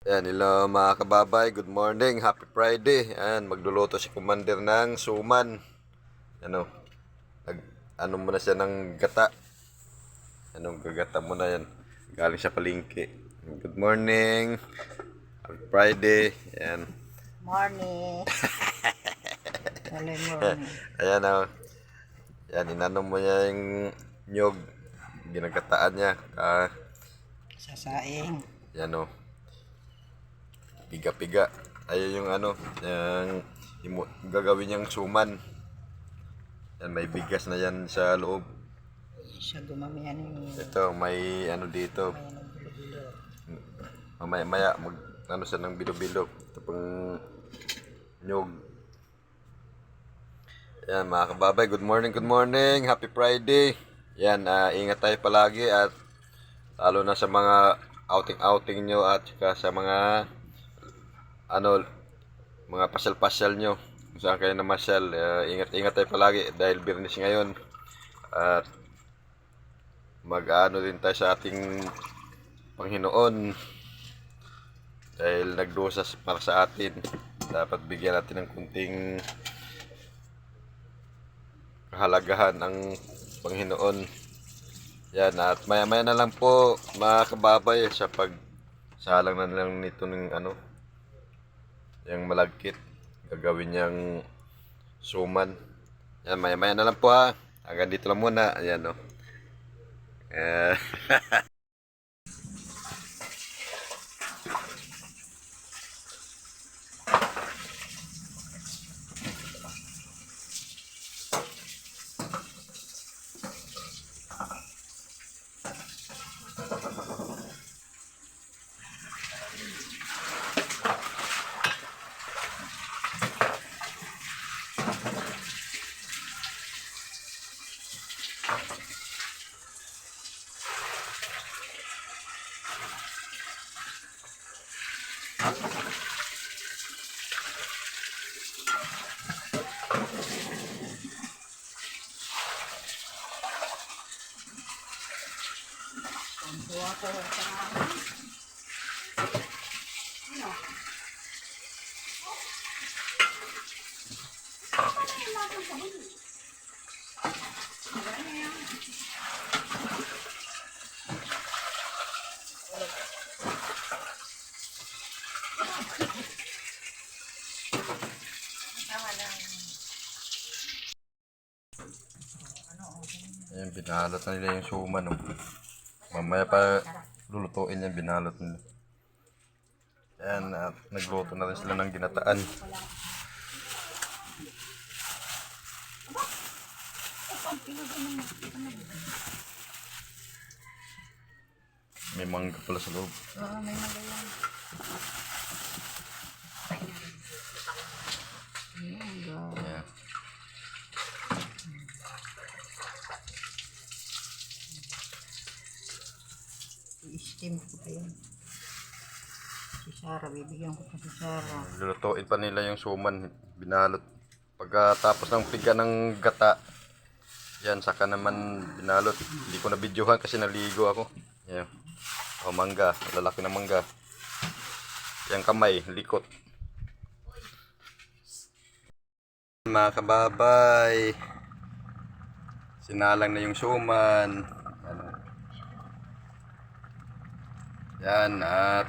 Ayan, hello mga kababay, good morning, happy Friday. Ayan, magluluto si Commander ng suman. Ano, nag, ano muna siya ng gata. Anong gagata mo na yan? Galing sa palengke. Good morning, happy Friday. Ayan, Morning. Early morning. ayan o. Ayan, inano mo niya yung nyog. Ginagataan niya. Sasaing. Yan o. Piga-piga. Ayun yung ano, yung gagawin niyang suman. Yan, may bigas na yan sa loob. Siya gumamaya ni Ito, may ano dito. bilo-bilo. Mamaya, ano siya ng bilo-bilo. Ito pang nyog. Yan, mga kababay, good morning, good morning. Happy Friday. Yan, ingat tayo palagi at lalo na sa mga outing-outing nyo at saka sa mga ano, mga pasyal-pasyal nyo. Kung saan kayo namasyal, ingat-ingat tayo palagi dahil Biyernes ngayon. At mag-ano din tayo sa ating Panginoon dahil nagdusas para sa atin. Dapat bigyan natin ng kunting kahalagahan ang Panginoon. Yan, at maya-maya na lang po mga kababay sa pagsalang na lang nito ng ano, yung malagkit. Gagawin niyang suman. Yan, maya-maya na lang po ha. Hanggang dito lang muna. Ayan o. Water. Ayan, binalot na nila yung suman. Oh. Mamaya pa lulutuin yan, binalot nila. Ayan, at nagluto na rin sila ng ginataan. May mangga pala sa loob. Oo, may magalang. Ayan. I-steam ko pa yun. Si Sarah, bibigyan ko pa si Sarah. Lulutuin pa nila yung suman, binalot. Pagkatapos ng piga ng gata, yan, saka naman binalot. Hindi ko na videohan kasi naligo ako. Yan. O, mangga, lalaki ng mangga. Yang kamay, likot. Mga kababay, sinalang na yung suman. Yan, at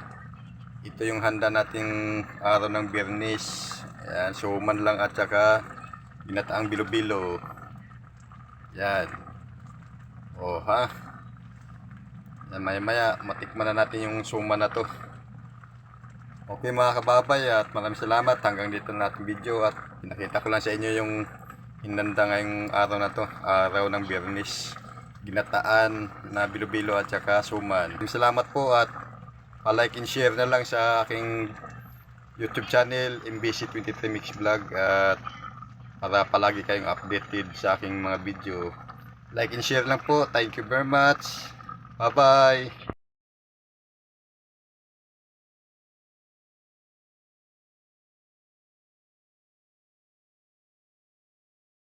ito yung handa nating araw ng Biyernes. Yan, suman lang at saka ginataang bilo-bilo. Yan. O ha. Yan, maya-maya matikman na natin yung suman na to. Okay mga kababay, at maraming salamat. Hanggang dito na natin video at pinakita ko lang sa inyo yung hinanda ngayong araw na to, araw ng Biyernes. Ginataan na bilo-bilo at saka suman. Maraming salamat po at pa-like and share na lang sa aking YouTube channel, MBC23 Mix Vlog, at para palagi kayong updated sa aking mga video. Like and share lang po. Thank you very much. Bye-bye.